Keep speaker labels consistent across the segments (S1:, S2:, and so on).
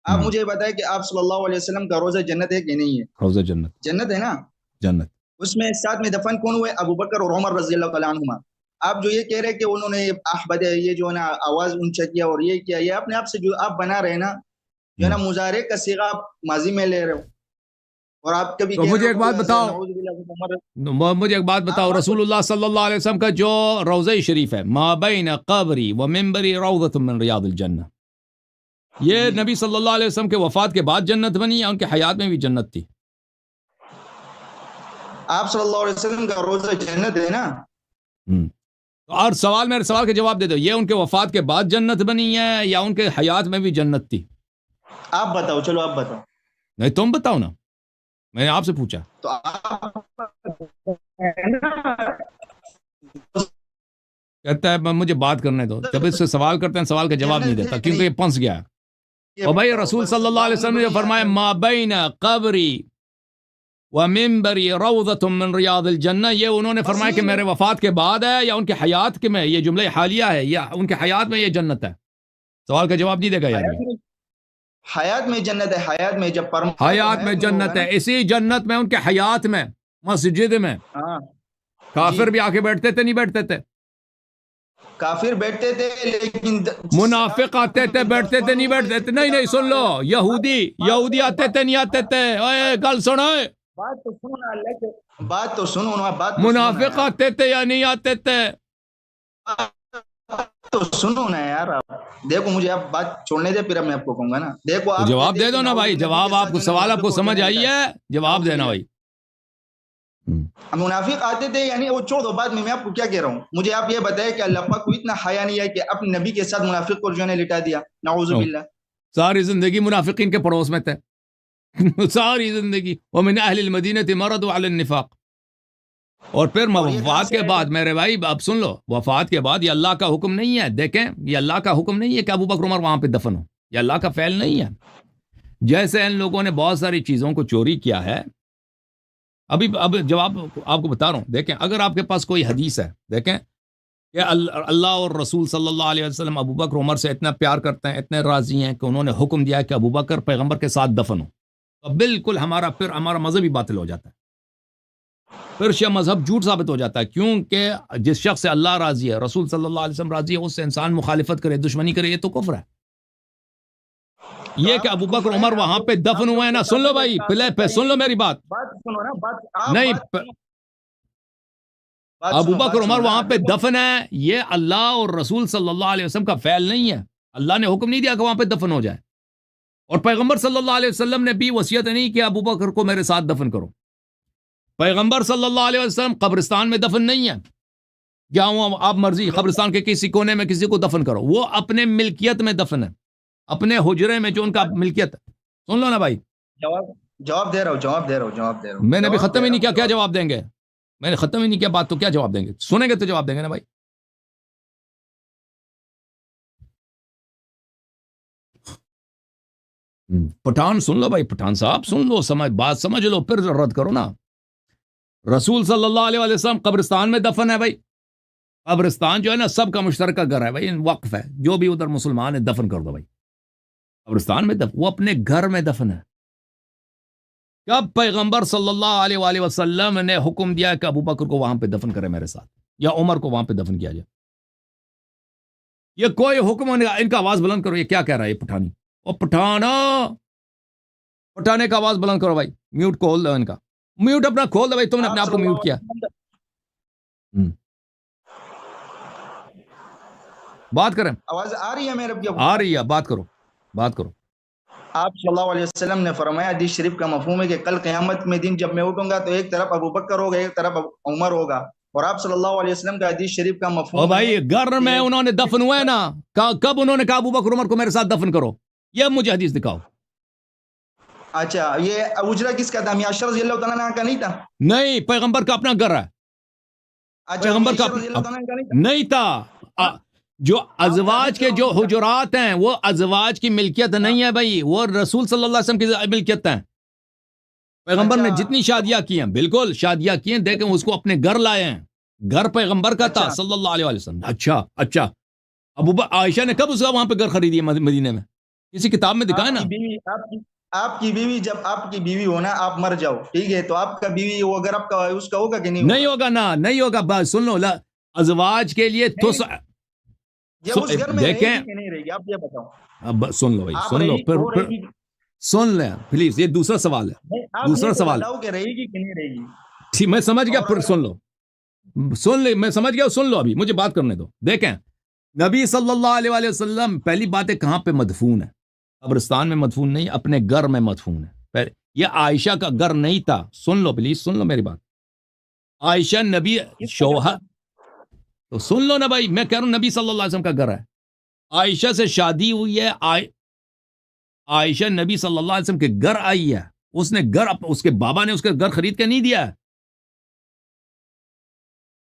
S1: آپ مجھے بتائیں کہ آپ صلی اللہ علیہ وسلم کا روزہ جنت ہے کہ نہیں ہے؟
S2: روزہ جنت،
S1: جنت ہے نا؟
S2: جنت.
S1: اس میں ساتھ میں دفن کون ہوئے؟ ابو بکر اور عمر رضی اللہ تعالیٰ عنہما. آپ جو یہ کہہ رہے کہ انہوں نے احمد یہ جو ہے نا آواز اونچا کیا اور یہ کیا، یہ اپنے آپ سے جو آپ بنا رہے نا جو ہے نا مضارع کا صیغہ آپ ماضی میں لے رہے ہو. اور آپ کبھی
S2: تو مجھے ایک بات بتاؤ،
S1: نعوذ باللہ عمر.
S2: مجھے ایک بات بتاؤ، رسول اللہ صلی اللہ علیہ وسلم کا جو روضہ شریف ہے، ما بین قبری و منبری روضۃ من ریاض الجنہ، یہ نبی صلی اللہ علیہ وسلم کے وفات کے بعد جنت بنی یا ان کے حیات میں بھی جنت تھی؟
S1: آپ صلی اللہ علیہ وسلم کا روزہ جنت ہے نا.
S2: اور سوال، میرے سوال کا جواب دے دو، یہ ان کے وفات کے بعد جنت بنی ہے یا ان کے حیات میں بھی جنت تھی؟
S1: آپ بتاؤ، چلو آپ بتاؤ.
S2: نہیں تم بتاؤ نا، میں نے آپ سے پوچھا.
S1: تو آپ
S2: کہتا ہے مجھے بات کرنے دو، جب اس سے سوال کرتے ہیں سوال کا جواب نہیں دیتا کیونکہ یہ پھنس گیا. اور بھائی رسول صلی اللہ علیہ وسلم نے فرمایا ما بین قبری و منبری روضۃ من ریاض الجنہ، یہ انہوں نے فرمایا کہ میرے وفات کے بعد ہے یا ان کے حیات کے میں، یہ جملہ حالیہ ہے یا ان کے حیات میں یہ جنت ہے؟ سوال کا جواب نہیں دے گا یار.
S1: حیات میں جنت ہے، حیات میں جب
S2: حیات میں جنت ہے، اسی جنت میں ان کے حیات میں مسجد میں کافر بھی آ کے بیٹھتے تھے نہیں بیٹھتے تھے؟
S1: کافر بیٹھتے تھے لیکن
S2: منافق آتے تھے بیٹھتے تھے نہیں بیٹھتے تھے؟ نہیں سن لو، یہودی آتے تھے نہیں آتے تھے؟ اے گل سنو،
S1: بات تو سنو اللہ کے، بات تو سنو نا، بات
S2: منافق آتے تھے یا نہیں آتے تھے؟
S1: تو سنو نا یار. دیکھو مجھے آپ بات چھوڑنے دے، پھر میں آپ کو کہوں گا نا. دیکھو آپ
S2: جواب دے دو نا بھائی، جواب آپ کو، سوال آپ کو سمجھ آئی ہے، جواب دینا بھائی.
S1: منافق آتے تھے یعنی وہ چھوڑ دو، بعد میں آپ کو کیا کہہ رہا ہوں. مجھے آپ یہ بتائیں کہ اللہ پاک کو اتنا حیا نہیں ہے کہ اپنے نبی کے ساتھ منافق کو جو نے لٹا دیا، نعوذ باللہ.
S2: ساری زندگی منافقین کے پڑوس میں تھے، ساری زندگی. ومن اہل المدینہ مردوا علی النفاق. اور پھر وفات کے بعد میرے بھائی اب سن لو، وفات کے بعد یہ اللہ کا حکم نہیں ہے. دیکھیں یہ اللہ کا حکم نہیں ہے کہ ابو بکر عمر وہاں پہ دفن ہو، یہ اللہ کا فعل نہیں ہے. جیسے ان لوگوں نے بہت ساری چیزوں کو چوری کیا ہے. اب جواب آپ کو بتا رہا ہوں. دیکھیں اگر آپ کے پاس کوئی حدیث ہے، دیکھیں کہ اللہ اور رسول صلی اللہ علیہ وسلم ابو بکر عمر سے اتنا پیار کرتے ہیں، اتنے راضی ہیں کہ انہوں نے حکم دیا کہ ابو بکر پیغمبر کے ساتھ دفن ہو، تو بالکل ہمارا مذہب ہی باطل ہو جاتا ہے، پھر شیعہ مذہب جھوٹ ثابت ہو جاتا ہے. کیونکہ جس شخص سے اللہ راضی ہے، رسول صلی اللہ علیہ وسلم راضی ہے، اس سے انسان مخالفت کرے، دشمنی کرے، یہ تو کفر ہے. یہ کہ ابو بکر عمر وہاں پہ دفن ہوئے ہیں نا، سن لو بھائی پہلے سن لو میری بات. نہیں، ابو بکر عمر وہاں پہ دفن ہے، یہ اللہ اور رسول صلی اللہ علیہ وسلم کا فعل نہیں ہے. اللہ نے حکم نہیں دیا کہ وہاں پہ دفن ہو جائے، اور پیغمبر صلی اللہ علیہ وسلم نے بھی وصیت نہیں کہ ابو بکر کو میرے ساتھ دفن کرو. پیغمبر صلی اللہ علیہ وسلم قبرستان میں دفن نہیں ہے، جہاں آپ مرضی قبرستان کے کسی کونے میں کسی کو دفن کرو، وہ اپنے ملکیت میں دفن ہے، اپنے حجرے میں جو ان کا ملکیت ہے. سن لو نا بھائی،
S1: جواب دے رہا ہوں.
S2: میں نے ابھی ختم ہی نہیں کیا، کیا جواب دیں گے؟ میں نے ختم ہی نہیں کیا بات، تو کیا جواب دیں گے؟ سنیں گے تو جواب دیں گے نا بھائی. پٹھان سن لو بھائی، پٹھان صاحب سن لو، بات سمجھ لو، پھر رد کرو نا. رسول صلی اللہ علیہ وسلم قبرستان میں دفن ہے. بھائی قبرستان جو ہے نا سب کا مشترکہ گھر ہے بھائی، وقف ہے، جو بھی ادھر مسلمان ہے دفن کر دو بھائی. قبرستان میں وہ اپنے گھر میں دفن ہے. کب پیغمبر صلی اللہ علیہ وآلہ وسلم نے حکم دیا کہ ابو بکر کو وہاں پہ دفن کرے میرے ساتھ، یا عمر کو وہاں پہ دفن کیا جائے؟ یہ کوئی حکم نہیں. ان کا آواز بلند کرو، یہ کیا کہہ رہا ہے یہ پٹھانی؟ او پٹھانے کا آواز بلند کرو بھائی. میوٹ کھول دو ان کا، میوٹ اپنا کھول دو بھائی، تم نے اپنے آپ کو میوٹ کیا. بات کریں،
S1: آواز آ رہی ہے میرے؟
S2: آ رہی ہے، بات کرو.
S1: آپ صلی اللہ علیہ وسلم نے فرمایا، حدیث شریف کا مفہوم ہے کہ کل قیامت میں دن جب میں اٹھوں گا تو ایک طرف ابو بکر ہوگا، ایک طرف عمر ہوگا. اور آپ صلی اللہ علیہ وسلم کا حدیث شریف کا مفہوم ہے
S2: بھائی گھر میں انہوں نے دفن ہوئے نا، کب انہوں نے کہا ابو بکر عمر کو میرے ساتھ دفن کرو؟ یہ مجھے حدیث دکھاؤ.
S1: اچھا، یہ اجرا کس کا تھا؟ عائشہ رضی اللہ تعالیٰ عنہ کا نہیں تھا؟
S2: نہیں، پیغمبر کا اپنا گھر ہے. پیغمبر کا نہیں تھا. جو ازواج کے جو حجرات ہیں وہ ازواج کی ملکیت نہیں ہے بھائی، وہ رسول صلی اللہ علیہ وسلم کی ملکیت ہیں. پیغمبر نے جتنی شادیاں کی ہیں، بالکل شادیاں کی ہیں، دیکھیں اس کو اپنے گھر لائے ہیں. گھر پیغمبر کا تھا صلی اللہ علیہ وسلم. اچھا، ابو عائشہ نے کب اس کا وہاں پہ گھر خریدی ہے مدینے میں؟ کسی کتاب میں دکھائے نا.
S1: آپ کی بیوی جب آپ کی بیوی ہو نا، آپ مر جاؤ ٹھیک ہے، تو آپ کا بیوی وہ اگر آپ کا اس کا ہوگا کہ
S2: نہیں ہوگا نا، نہیں ہوگا. بس سن لو، ازواج کے لیے تو
S1: جب اس گھر میں رہے گی کہ نہیں رہے گی، آپ یہ بتاؤ.
S2: اب سن لو بھائی، سن لو پھر سن لیں پلیز. یہ دوسرا سوال ہے، دوسرا سوال
S1: کہ رہے گی کہ نہیں رہے گی.
S2: ٹھیک، میں سمجھ گیا. پھر سن لو، سن لے، میں سمجھ گیا. سن لو، ابھی مجھے بات کرنے دو. دیکھیں، نبی صلی اللہ علیہ وآلہ وسلم پہلی بات ہے کہاں پہ مدفون ہے؟ قبرستان میں مدفون نہیں، اپنے گھر میں مدفون ہے. یہ عائشہ کا گھر نہیں تھا. سن لو پلیز، سن لو میری بات. عائشہ نبی شوہر، تو سن لو نا بھائی، میں کہہ رہا ہوں نبی صلی اللہ علیہ وسلم کا گھر ہے. عائشہ سے شادی ہوئی ہے. عائشہ نبی صلی اللہ علیہ وسلم کے گھر آئی ہے. اس نے گھر، اس کے بابا نے اس کے گھر خرید کے نہیں دیا ہے.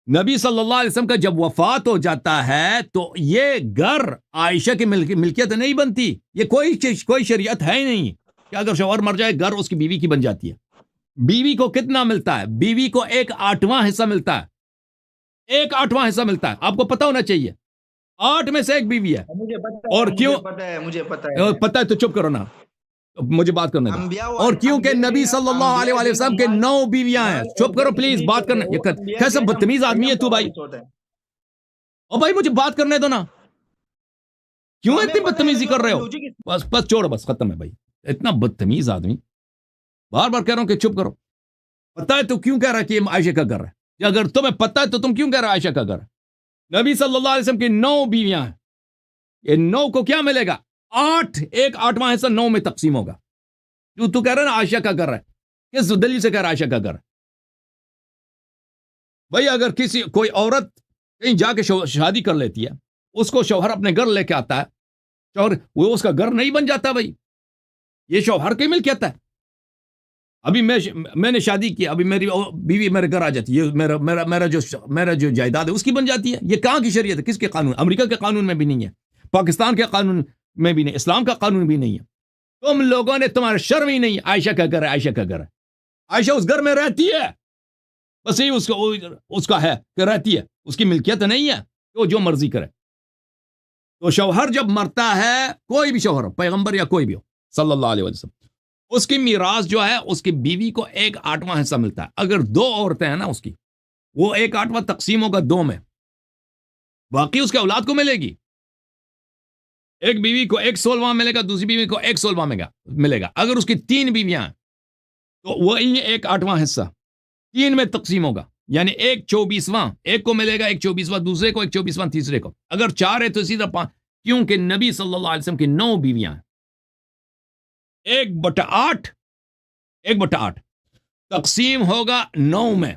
S2: نبی صلی اللہ علیہ وسلم کا جب وفات ہو جاتا ہے تو یہ گھر عائشہ کی ملکیت نہیں بنتی. یہ کوئی شریعت ہے ہی نہیں کہ اگر شوہر مر جائے گھر اس کی بیوی کی بن جاتی ہے. بیوی کو کتنا ملتا ہے؟ بیوی کو 1/8 حصہ ملتا ہے. 1/8 حصہ ملتا ہے. آپ کو پتا ہونا چاہیے. 8 میں سے 1 بیوی ہے. اور کیوں
S1: مجھے پتا
S2: ہے تو چپ کرو نا، مجھے بات کرنے دو. اور کیونکہ نبی صلی اللہ علیہ وآلہ وسلم کے 9 بیویاں ہیں. چپ کرو پلیز، بات کرنا. کیسا بدتمیز آدمی ہے تو بھائی. او بھائی مجھے بات کرنے دو نا. کیوں اتنی بدتمیزی کر رہے ہو؟ بس چھوڑو، بس ختم ہے بھائی. اتنا بدتمیز آدمی. بار بار کہہ رہا ہوں کہ چپ کرو. پتا ہے تو کیوں کہہ رہا ہے کہ یہ عائشہ کا گھر ہے؟ اگر تمہیں پتا ہے تو تم کیوں کہہ رہا ہے عائشہ کا گھر ہے؟ نبی صلی اللہ علیہ وسلم کی 9 بیویاں ہیں. یہ 9 کو کیا ملے گا؟ 1/8 حصہ 9 میں تقسیم ہوگا. جو تو کہہ رہا ہے نا عائشہ کا گھر ہے، کس دلیل سے کہہ رہا ہے عائشہ کا گھر ہے؟ بھائی اگر کوئی عورت کہیں جا کے شادی کر لیتی ہے، اس کو شوہر اپنے گھر لے کے آتا ہے، شوہر وہ اس کا گھر نہیں بن جاتا بھائی. یہ شوہر کی ملکیت ہے. ابھی میں نے شادی کی، ابھی میری بیوی میرے گھر آ جاتی ہے، میرا جو جائیداد ہے اس کی بن جاتی ہے. یہ کہاں کی شریعت ہے؟ کس کے قانون؟ امریکہ کے قانون میں بھی نہیں ہے، پاکستان کے قانون میں بھی نہیں، اسلام کا قانون بھی نہیں ہے. تم لوگوں نے، تمہارا شرم ہی نہیں. عائشہ کا گھر ہے، عائشہ کا گھر ہے. عائشہ اس گھر میں رہتی ہے، بس یہی اس کا ہے کہ رہتی ہے. اس کی ملکیت نہیں ہے کہ وہ جو مرضی کرے. تو شوہر جب مرتا ہے، کوئی بھی شوہر ہو، پیغمبر یا کوئی بھی ہو صلی اللہ علیہ وسلم، اس کی میراث جو ہے اس کی بیوی کو 1/8 حصہ ملتا ہے. اگر 2 عورتیں ہیں نا اس کی، وہ 1/8 تقسیم ہوگا 2 میں، باقی اس کے اولاد کو ملے گی. ایک بیوی کو 1/16 ملے گا، دوسری بیوی کو 1/16 ملے گا. اگر اس کی 3 بیویاں ہیں تو وہی 1/8 حصہ 3 میں تقسیم ہوگا، یعنی 1/24 ایک کو ملے گا، 1/24 دوسرے کو، 1/24 تیسرے کو. اگر 4 ہے تو اسی طرح 5، کیونکہ نبی صلی اللہ علیہ وسلم کی 9 بیویاں ہیں. 1/8 تقسیم ہوگا 9 میں،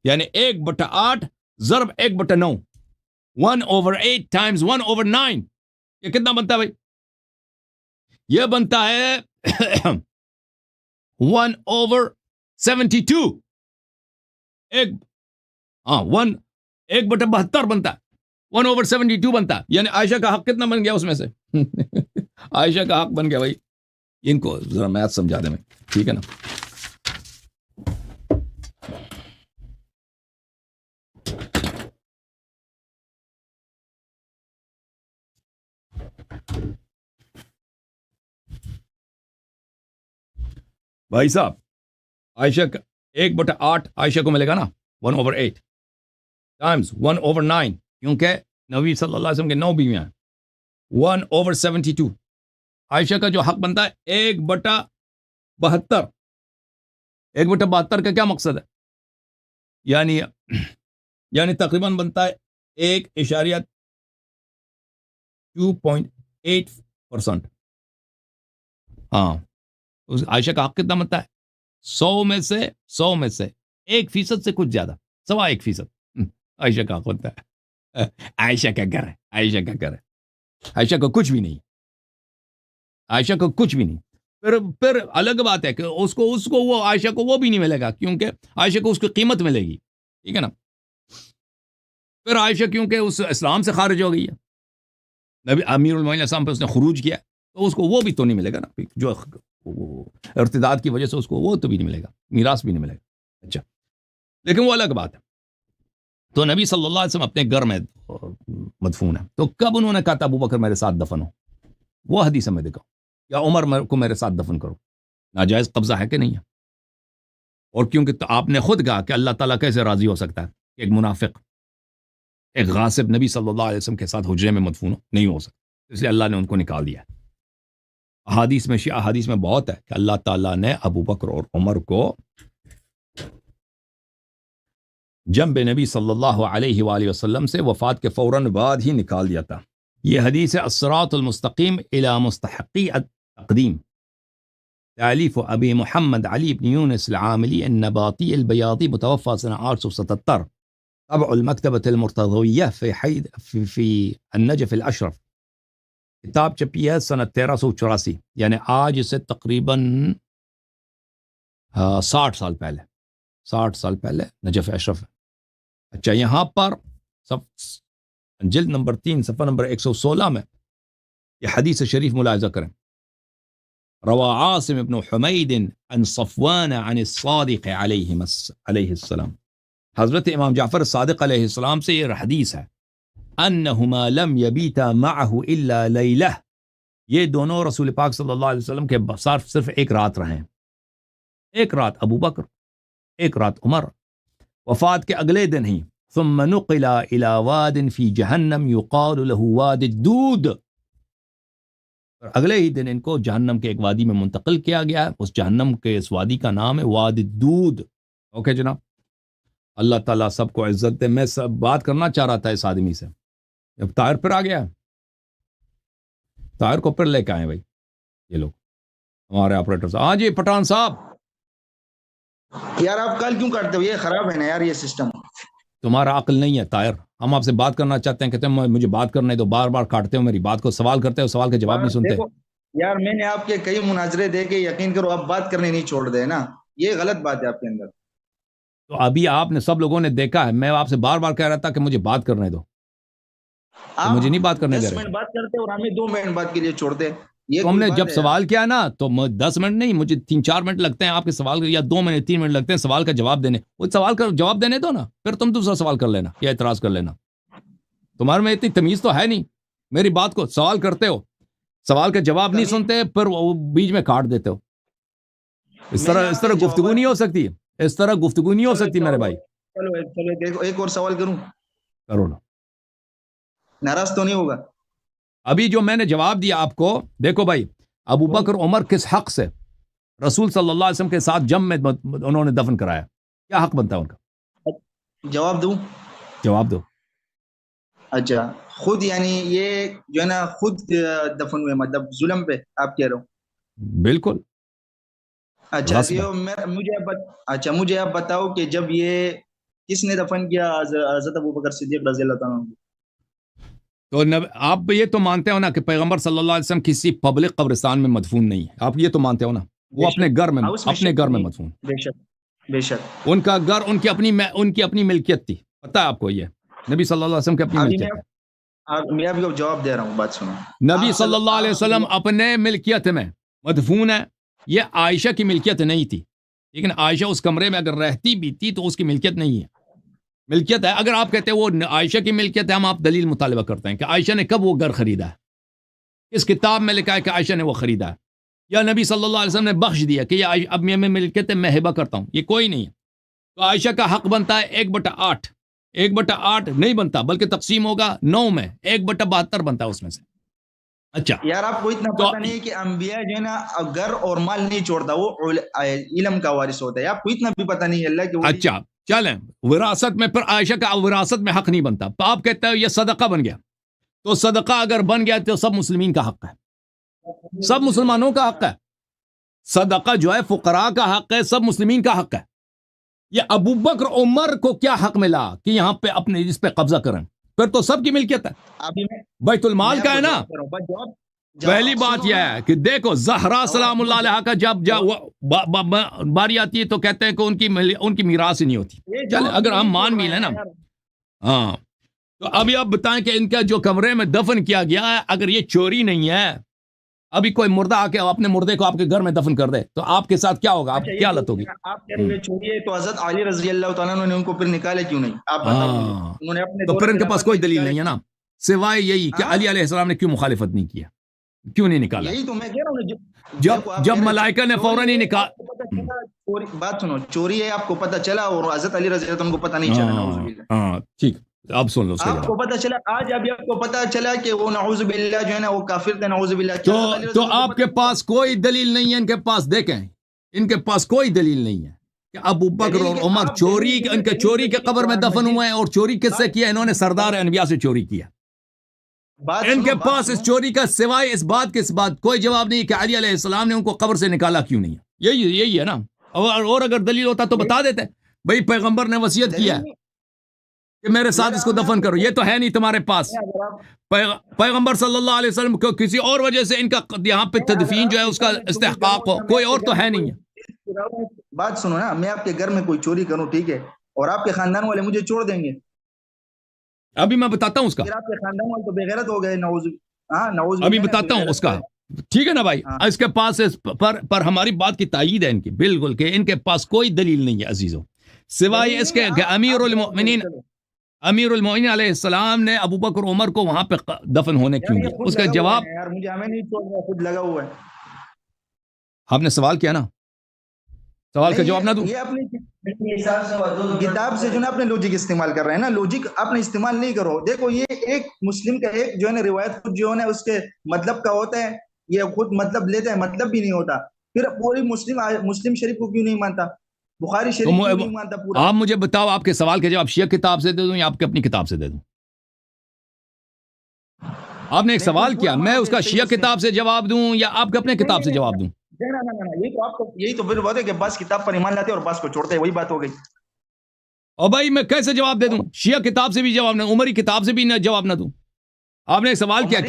S2: یعنی 1/8 ضرب 1/9، 1/8 ٹائمز 1/9. یہ کتنا بنتا ہے بھائی؟ یہ بنتا ہے 1/72. 1/72 بنتا ہے، 1/72 بنتا ہے. یعنی عائشہ کا حق کتنا بن گیا اس میں سے؟ عائشہ کا حق بن گیا بھائی. ان کو ذرا میتھ سمجھا دیں میں، ٹھیک ہے نا. بھائی صاحب، عائشہ کا 1/8 عائشہ کو ملے گا نا، 1/8 ٹائمز 1/9، کیونکہ نبی صلی اللہ علیہ وسلم کے 9 بیویاں ہیں. 1/72 عائشہ کا جو حق بنتا ہے 1/72. 1/72 کا کیا مقصد ہے؟ یعنی تقریباً بنتا ہے 1.28%. ہاں، عائشہ کا حق کتنا بنتا ہے؟ 100 میں سے 1% سے کچھ زیادہ، 1.25%. عائشہ کا حق بنتا ہے. عائشہ کا گھر ہے، عائشہ کا گھر ہے. عائشہ کو کچھ بھی نہیں، عائشہ کو کچھ بھی نہیں. پھر الگ بات ہے کہ اس کو وہ عائشہ کو وہ بھی نہیں ملے گا، کیونکہ عائشہ کو اس کی قیمت ملے گی، ٹھیک ہے نا. پھر عائشہ کیونکہ اس اسلام سے خارج ہو گئی ہے، نبی امیر المومنین اسلام پہ اس نے خروج کیا، تو اس کو وہ بھی تو نہیں ملے گا نا، جو ارتداد کی وجہ سے اس کو وہ تو بھی نہیں ملے گا، میراث بھی نہیں ملے گا. اچھا، لیکن وہ الگ بات ہے. تو نبی صلی اللہ علیہ وسلم اپنے گھر میں مدفون ہے. تو کب انہوں نے کہا تھا ابو بکر میرے ساتھ دفن ہو؟ وہ حدیث میں دکھاؤ. یا عمر کو میرے ساتھ دفن کرو. ناجائز قبضہ ہے کہ نہیں ہے؟ اور کیونکہ تو آپ نے خود کہا کہ اللہ تعالیٰ کیسے راضی ہو سکتا ہے کہ ایک منافق ایک غاصب نبی صلی اللہ علیہ وسلم کے ساتھ حجرے میں مدفون ہو؟ نہیں ہو سکتا. اس لیے اللہ نے ان کو نکال دیا. احادیث میں بہت ہے کہ اللہ تعالیٰ نے ابو بکر اور عمر کو جنب نبی صلی اللہ علیہ وآلہ وسلم سے وفات کے فوراً بعد ہی نکال دیا تھا. یہ حدیث ہے الصراط المستقیم الی مستحقی التقدیم، تألیف ابی محمد علی بن یونس العاملی النباطی البیاضی، متوفى سنة 877، طبع المکتبة المرتضویہ فی النجف الاشرف. کتاب چھپی ہے سنہ 1384، یعنی آج سے تقریباً 60 سال پہلے نجف اشرف. اچھا، یہاں پر جلد نمبر 3 صفحہ نمبر 116 میں یہ حدیث شریف ملاحظہ کریں. روا عاصم بن حمید عن صفوان عن الصادق علیہ السلام، حضرت امام جعفر صادق علیہ السلام سے یہ حدیث ہے، انہما لم یبیتا معه الا لیلہ، یہ دونوں رسول پاک صلی اللہ علیہ وسلم کے صرف ایک رات رہے. ایک رات ابو بکر، ایک رات عمر. وفات کے اگلے دن ہی ثم نقل الى واد فی جہنم یقال له واد الدود، اگلے ہی دن ان کو جہنم کے ایک وادی میں منتقل کیا گیا ہے. اس جہنم کے اس وادی کا نام ہے واد الدود. اوکے جناب، اللہ تعالیٰ سب کو عزت دے. میں بات کرنا چاہ رہا تھا اس آدمی سے، اب طاہر پھر آ گیا. طاہر کو پھر لے کے آئے بھائی یہ لوگ ہمارے آپریٹر صاحب. ہاں جی پٹھان صاحب.
S1: یار آپ کل کیوں کرتے ہو؟ یہ خراب ہے نا یار یہ سسٹم.
S2: تمہارا عقل نہیں ہے طاہر. ہم آپ سے بات کرنا چاہتے ہیں، کہتے ہیں مجھے بات کرنے دو. بار بار کاٹتے ہو میری بات کو، سوال کرتے ہو سوال کے جواب نہیں سنتے.
S1: یار میں نے آپ کے کئی مناظرے دے کے یقین کرو آپ بات کرنے نہیں چھوڑ دے نا، یہ غلط بات ہے آپ کے اندر.
S2: تو ابھی آپ نے سب لوگوں نے دیکھا ہے، میں آپ سے بار بار کہہ رہا تھا کہ مجھے بات کرنے دو، مجھے نہیں بات کرنے دے رہے.
S1: 10 منٹ بات کرتے اور ہمیں 2 منٹ بات کے لیے چھوڑتے.
S2: تو ہم نے جب سوال کیا نا تو 10 منٹ نہیں، مجھے 3-4 منٹ لگتے ہیں آپ کے سوال یا 2 منٹ 3 منٹ لگتے ہیں سوال کا جواب دینے. وہ سوال کا جواب دینے دو نا، پھر تم دوسرا سوال کر لینا یا اعتراض کر لینا. تمہارے میں اتنی تمیز تو ہے نہیں. میری بات کو سوال کرتے ہو، سوال کا جواب نہیں سنتے، پھر وہ بیچ میں کاٹ دیتے ہو. اس طرح گفتگو نہیں ہو سکتی، اس طرح گفتگو نہیں ہو سکتی میرے بھائی.
S1: چلو دیکھو ایک اور سوال کروں،
S2: کرو نا.
S1: ناراض تو نہیں ہوگا؟
S2: ابھی جو میں نے جواب دیا آپ کو، دیکھو بھائی، ابو بکر عمر کس حق سے رسول صلی اللہ علیہ وسلم کے ساتھ جم میں انہوں نے دفن کرایا؟ کیا حق بنتا ہے ان کا؟
S1: جواب دوں؟
S2: جواب دو.
S1: اچھا، خود یعنی یہ جو ہے نا خود دفن ہوئے، مطلب ظلم پہ آپ کہہ رہے ہو؟
S2: بالکل.
S1: اچھا مجھے آپ بتاؤ کہ جب یہ کس نے دفن کیا حضرت ابوبکر صدیق رضی اللہ تعالیٰ عنہ؟
S2: تو آپ یہ تو مانتے ہو نا کہ پیغمبر صلی اللہ علیہ وسلم کسی پبلک قبرستان میں مدفون نہیں ہے؟ آپ یہ تو مانتے ہو نا؟ وہ اپنے گھر میں مدفون.
S1: بے شک
S2: ان کا گھر ان کی اپنی ملکیت تھی. پتہ ہے آپ کو؟ یہ نبی صلی اللہ علیہ وسلم کی اپنی ملکیت ہے.
S1: میں ابھی جواب دے رہا ہوں، بات سنو.
S2: نبی صلی اللہ علیہ وسلم اپنے ملکیت میں مدفون ہے. یہ عائشہ کی ملکیت نہیں تھی، لیکن عائشہ اس کمرے میں اگر رہتی بھی تھی تو اس کی ملکیت نہیں ہے. ملکیت ہے. اگر آپ کہتے ہیں وہ عائشہ کی ملکیت ہے، ہم آپ دلیل مطالبہ کرتے ہیں کہ عائشہ نے کب وہ گھر خریدا ہے، کس کتاب میں لکھا ہے کہ عائشہ نے وہ خریدا ہے، یا نبی صلی اللہ علیہ وسلم نے بخش دیا کہ یہ اب میں ملکیت ہے میں ہبہ کرتا ہوں؟ یہ کوئی نہیں ہے. تو عائشہ کا حق بنتا ہے 1/8. 1/8 نہیں بنتا، بلکہ تقسیم ہوگا 9 میں، 1/72 بنتا ہے اس میں سے. اچھا
S1: یار آپ کو اتنا پتہ نہیں کہ انبیاء جو ہے نا گھر اور مال نہیں چھوڑتا، وہ علم کا وارث ہوتا ہے. آپ کو اتنا بھی پتہ نہیں ہے اللہ کے.
S2: اچھا چلیں، وراثت میں پھر عائشہ کا وراثت میں حق نہیں بنتا. تو آپ کہتے ہیں یہ صدقہ بن گیا، تو صدقہ اگر بن گیا تو سب مسلمین کا حق ہے، سب مسلمانوں کا حق ہے. صدقہ جو ہے فقراء کا حق ہے، سب مسلمین کا حق ہے. یہ ابو بکر عمر کو کیا حق ملا کہ یہاں پہ اپنے اس پہ قبضہ کریں؟ پھر تو سب کی ملکیت ہے، بیت المال کا ہے نا. پہلی بات یہ ہے کہ دیکھو زہرا سلام اللہ علیہ کا جب باری آتی ہے تو کہتے ہیں کہ ان کی میراث ہی نہیں ہوتی. چلیں اگر ہم مان بھی لیں نا، ہاں، تو ابھی آپ بتائیں کہ ان کا جو کمرے میں دفن کیا گیا ہے، اگر یہ چوری نہیں ہے، ابھی کوئی مردہ آ کے اپنے مردے کو آپ کے گھر میں دفن کر دے تو آپ کے ساتھ کیا ہوگا؟ آپ کیا حالت ہوگی؟
S1: آپ کہہ رہے چوری ہے، تو حضرت علی رضی اللہ تعالیٰ عنہ نے ان کو پھر نکالے کیوں نہیں؟ آپ بتائیں.
S2: تو پھر ان کے پاس کوئی دلیل نہیں ہے نا، سوائے یہی کہ علی علیہ السلام نے کیوں مخالفت نہیں کیا. کیوں نہیں نکالا؟
S1: یہی تو میں کہہ رہا ہوں،
S2: جب ملائکہ نے فوراً ہی
S1: بات سنو، چوری ہے آپ کو پتہ چلا اور حضرت علی رضی اللہ عنہ کو پتہ نہیں چلا، نعوذ باللہ.
S2: ہاں ٹھیک، اب سن لو اس کا
S1: آپ کو
S2: جواب.
S1: پتہ چلا آج، ابھی آپ کو پتہ چلا کہ وہ نعوذ باللہ جو ہے نا وہ کافر تھے، نعوذ باللہ.
S2: تو آپ کے پاس کوئی دلیل نہیں ہے ان کے پاس؟ دیکھیں ان کے پاس کوئی دلیل نہیں ہے کہ ابو بکر اور عمر چوری، ان کے چوری کے قبر میں دفن ہوئے ہیں. اور چوری کس سے کیا؟ انہوں نے سردار انبیاء سے چوری کیا. ان کے پاس اس چوری کا سوائے اس بات کے، اس بات کوئی جواب نہیں کہ علی علیہ السلام نے ان کو قبر سے نکالا کیوں نہیں ہے. یہی ہے نا. اور اگر دلیل ہوتا تو بتا دیتے بھئی پیغمبر نے وصیت کیا کہ میرے ساتھ اس کو دفن کرو. یہ تو ہے نہیں تمہارے پاس. پیغمبر صلی اللہ علیہ وسلم کو کسی اور وجہ سے ان کا یہاں پہ تدفین جو ہے اس کا استحقاق ہو، کوئی اور تو ہے نہیں ہے.
S1: بات سنو نا، میں آپ کے گھر میں کوئی چوری کروں، ٹھیک ہے، اور آپ کے خاندان والے مجھے چھوڑ دیں گے.
S2: ابھی میں بتاتا ہوں اس کا،
S1: پھر آپ کے خاندان والے تو بے غیرت ہو گئے، نعوذ
S2: ابھی بتاتا ہوں اس کا. ٹھیک ہے نا بھائی. اس کے پاس پر ہماری بات کی تائید ہے ان کی بالکل کہ ان کے پاس کوئی دلیل نہیں ہے عزیزوں، سوائے اس کے کہ امیر المؤمنین علیہ السلام نے ابو بکر عمر کو وہاں پہ دفن ہونے کیوں دیا. اس کا جواب
S1: مجھے ہمیں نہیں چھوڑ رہا، خود لگا ہوا ہے.
S2: آپ نے سوال کیا نا، سوال کا جواب نہ دوں.
S1: یہ اپنی کتاب سے جو نا اپنے لوجک استعمال کر رہے ہیں نا، لوجک آپ نے استعمال نہیں کرو. دیکھو یہ ایک مسلم کا ایک جو ہے نا روایت خود جو ہے نا اس کے مطلب کا ہوتا ہے، یہ خود مطلب لیتا ہے، مطلب بھی نہیں ہوتا. پھر پوری مسلم شریف کو کیوں نہیں مانتا، بخاری شریف کو نہیں مانتا پورا.
S2: آپ مجھے بتاؤ آپ کے سوال کے جواب شیعہ کتاب سے دے دوں یا آپ کے اپنی کتاب سے دے دوں؟ آپ نے ایک سوال کیا، میں اس کا شیعہ کتاب سے جواب دوں یا آپ کے اپنے کتاب سے جواب دوں؟
S1: یہی تو پھر بات ہے کہ بس کتاب پر ایمان لاتے اور بس کو چھوڑتے ہیں، وہی بات ہو گئی.
S2: اور بھائی میں کیسے جواب دے دوں؟ شیعہ کتاب سے بھی جواب نہ، عمری کتاب سے بھی نہ جواب نہ دوں. آپ نے ایک سوال کیا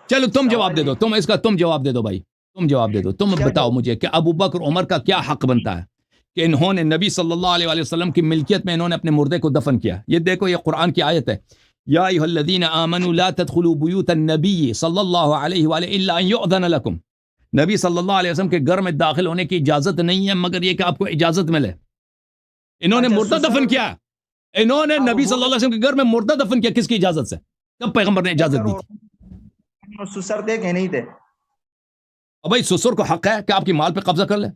S2: چلو تم جواب دے دو، تم اس کا تم جواب دے دو بھائی، تم جواب دے دو. تم بتاؤ مجھے کہ ابو بکر عمر کا کیا حق بنتا ہے کہ انہوں نے نبی صلی اللہ علیہ وسلم کی ملکیت میں انہوں نے اپنے مردے کو دفن کیا. یہ دیکھو یہ قرآن کی آیت ہے، یا ایھا الذین آمنوا لا تدخلوا بیوت النبی صلی اللہ علیہ وآلہ الا ان یؤذن لکم. نبی صلی اللہ علیہ وسلم کے گھر میں داخل ہونے کی اجازت نہیں ہے مگر یہ کہ آپ کو اجازت ملے. انہوں نے مردہ دفن کیا، انہوں نے نبی صلی اللہ علیہ وسلم کے گھر میں مردہ دفن کیا، کس کی اجازت سے؟ کب پیغمبر نے اجازت دی تھی؟
S1: سسر تھے کہ نہیں تھے؟
S2: اب بھائی سسر کو حق ہے کہ آپ کی مال پہ قبضہ کر لے.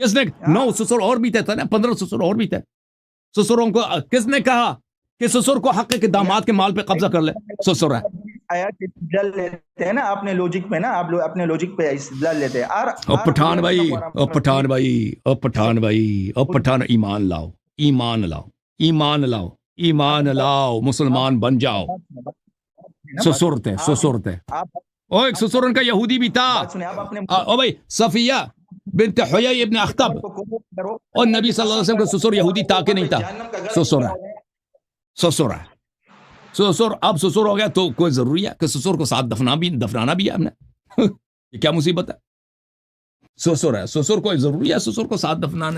S2: کس نے 9 سسر اور بھی تھے نا، 15 سسر اور بھی تھے. سسروں کو کس نے کہا کہ سسر کو حق ہے کہ داماد کے مال پہ قبضہ کر لے؟ سسر ہے.
S1: استدلال لیتے ہیں نا اپنے لوجک پہ، نا آپ لوگ اپنے لوجک پہ استدلال لیتے ہیں.
S2: او پٹھان بھائی، او پٹھان بھائی، او پٹھان بھائی، او پٹھان، ایمان لاؤ، ایمان لاؤ، ایمان لاؤ، ایمان لاؤ، مسلمان بن جاؤ. سسر تھے، سسر تھے. او ایک سسر ان کا یہودی بھی تھا. او بھائی صفیہ بنت حیی ابن اخطب، اور نبی صلی اللہ علیہ وسلم کا سسر یہودی تھا کہ نہیں تھا؟ سسر ہے، سسر ہے، سسر. اب سسر ہو گیا تو کوئی ضروری ہے کہ سسر کو ساتھ دفنانا بھی ہے ہم نے؟ یہ کیا مصیبت ہے؟ سسر ہے، سسر کوئی ضروری ہے سسر کو ساتھ دفنا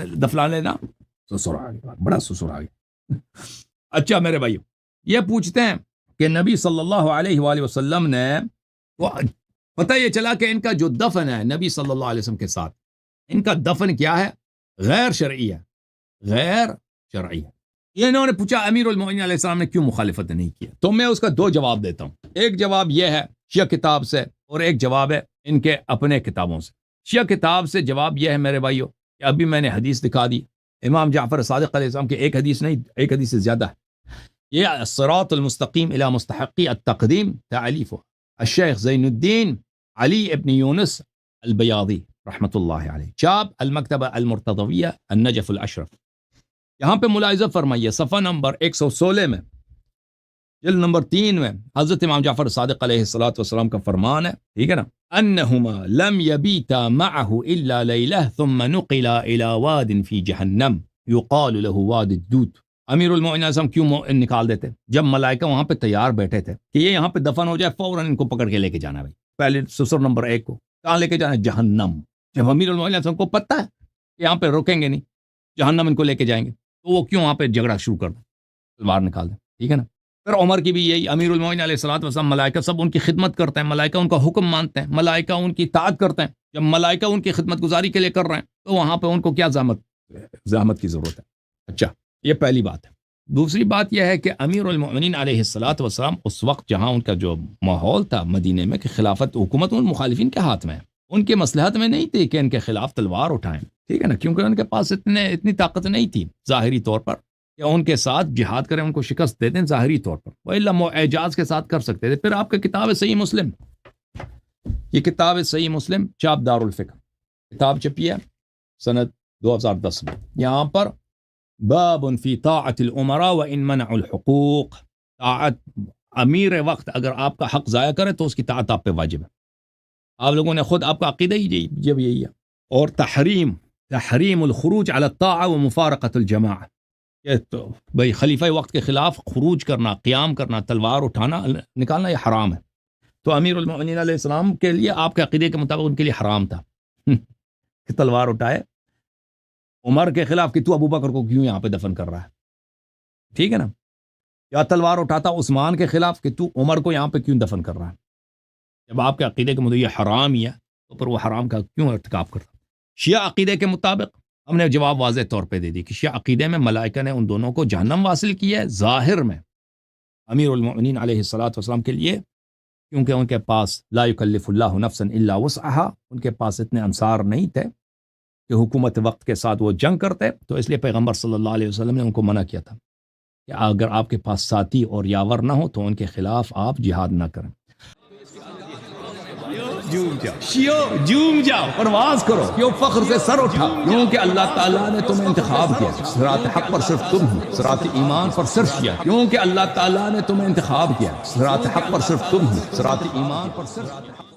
S2: لینا؟ سسر آ گیا، بڑا سسر آ گیا. اچھا میرے بھائی، یہ پوچھتے ہیں کہ نبی صلی اللہ علیہ وآلہ وسلم نے، پتہ یہ چلا کہ ان کا جو دفن ہے نبی صلی اللہ علیہ وسلم کے ساتھ، ان کا دفن کیا ہے؟ غیر شرعی ہے، غیر شرعی ہے. یہ انہوں نے پوچھا امیر المؤمنین علیہ السلام نے کیوں مخالفت نہیں کی؟ تو میں اس کا 2 جواب دیتا ہوں. ایک جواب یہ ہے شیعہ کتاب سے، اور ایک جواب ہے ان کے اپنے کتابوں سے. شیعہ کتاب سے جواب یہ ہے میرے بھائیو کہ ابھی میں نے حدیث دکھا دی، امام جعفر صادق علیہ السلام کے ایک حدیث نہیں، ایک حدیث سے زیادہ ہے. یہ الصراط المستقیم الی مستحقی التقدیم تعلیف الشیخ زین الدین علی ابن یونس البیاضی رحمۃ اللہ علیہ، چاپ المکتبہ المرتضویہ النجف الاشرف. یہاں پہ ملاحظہ فرمائیے صفحہ نمبر 116 میں، جلد نمبر 3 میں حضرت امام جعفر صادق علیہ السلام کا فرمان ہے، ٹھیک ہے نا، انہما لم یبیتا معه الا لیلہ ثم نقلا الى واد فی جہنم یقال له واد الدود. امیر المؤمنین علیہ السلام کیوں نکال دیتے جب ملائکہ وہاں پہ تیار بیٹھے تھے کہ یہ یہاں پہ دفن ہو جائے، فوراً ان کو پکڑ کے لے کے جانا. بھائی پہلے سسر نمبر 1 کو کہاں لے کے جانا؟ جہنم. جب امیر المؤمنین علیہ السلام کو پتہ ہے کہ یہاں پہ روکیں گے نہیں، جہنم ان کو لے کے جائیں گے، تو وہ کیوں وہاں پہ جھگڑا شروع کر دیں، تلوار نکال دیں. ٹھیک ہے نا. پھر عمر کی بھی یہی، امیر المؤمنین علیہ السلام ملائکہ سب ان کی خدمت کرتے ہیں، ملائکہ ان کا حکم مانتے ہیں، ملائکہ ان کی اطاعت کرتے ہیں. جب ملائکہ ان کی خدمت گزاری کے لیے کر رہے ہیں تو وہاں پہ ان کو کیا زحمت کی ضرورت ہے؟ اچھا یہ پہلی بات ہے. دوسری بات یہ ہے کہ امیر المؤمنین علیہ الصلوۃ والسلام اس وقت جہاں ان کا جو ماحول تھا مدینے میں کہ خلافت حکومت ان مخالفین کے ہاتھ میں ہے، ان کے مصلحت میں نہیں تھی کہ ان کے خلاف تلوار اٹھائیں، ٹھیک ہے نا، کیونکہ ان کے پاس اتنی طاقت نہیں تھی ظاہری طور پر کہ ان کے ساتھ جہاد کریں، ان کو شکست دے دیں ظاہری طور پر، وإلا اعجاز کے ساتھ کر سکتے تھے۔ پھر آپ کا کتاب صحیح مسلم، یہ کتاب صحیح مسلم چاپ دار الفکر کتاب چھپی ہے سنت 2010 میں، یہاں پر باب فی طاعت الامراء وان منعوا الحقوق، طاعت امیر وقت اگر آپ کا حق ضائع کرے تو اس کی طاعت آپ پہ واجب ہے۔ آپ لوگوں نے خود آپ کا عقیدہ ہی جب یہی ہے۔ اور تحریم الخروج علی الطاعہ ومفارقۃ الجماعہ، یہ تو بھائی خلیفہ وقت کے خلاف خروج کرنا، قیام کرنا، تلوار اٹھانا نکالنا یہ حرام ہے۔ تو امیر المؤمنین علیہ السلام کے لیے آپ کے عقیدے کے مطابق ان کے لیے حرام تھا کہ تلوار اٹھائے عمر کے خلاف کہ تو ابو بکر کو کیوں یہاں پہ دفن کر رہا ہے، ٹھیک ہے نا، یا تلوار اٹھاتا عثمان کے خلاف کہ تو عمر کو یہاں پہ کیوں دفن کر رہا ہے۔ جب آپ کے عقیدے کے مطابق یہ حرام ہی ہے تو پھر وہ حرام کا کیوں ارتکاب کرتا۔ شیعہ عقیدے کے مطابق ہم نے جواب واضح طور پہ دے دی کہ شیعہ عقیدے میں ملائکہ نے ان دونوں کو جہنم واصل کی ہے ظاہر میں امیر المؤمنین علیہ الصلوۃ والسلام کے لیے، کیونکہ ان کے پاس لا یکلف اللہ نفسا الا وسعها، ان کے پاس اتنے انصار نہیں تھے کہ حکومت وقت کے ساتھ وہ جنگ کرتے، تو اس لیے پیغمبر صلی اللہ علیہ وسلم نے ان کو منع کیا تھا کہ اگر آپ کے پاس ساتھی اور یاور نہ ہو تو ان کے خلاف آپ جہاد نہ کریں۔ جوم جاؤ پرواز کرو، کیوں فخر سے سر اٹھا، کیونکہ اللہ تعالیٰ نے تمہیں انتخاب کیا، صراط حق پر صرف تم ہو، صراط ایمان پر صرف کیا، کیونکہ اللہ تعالیٰ نے تمہیں انتخاب کیا، صراط حق پر صرف تم ہو، صراط ایمان پر صرف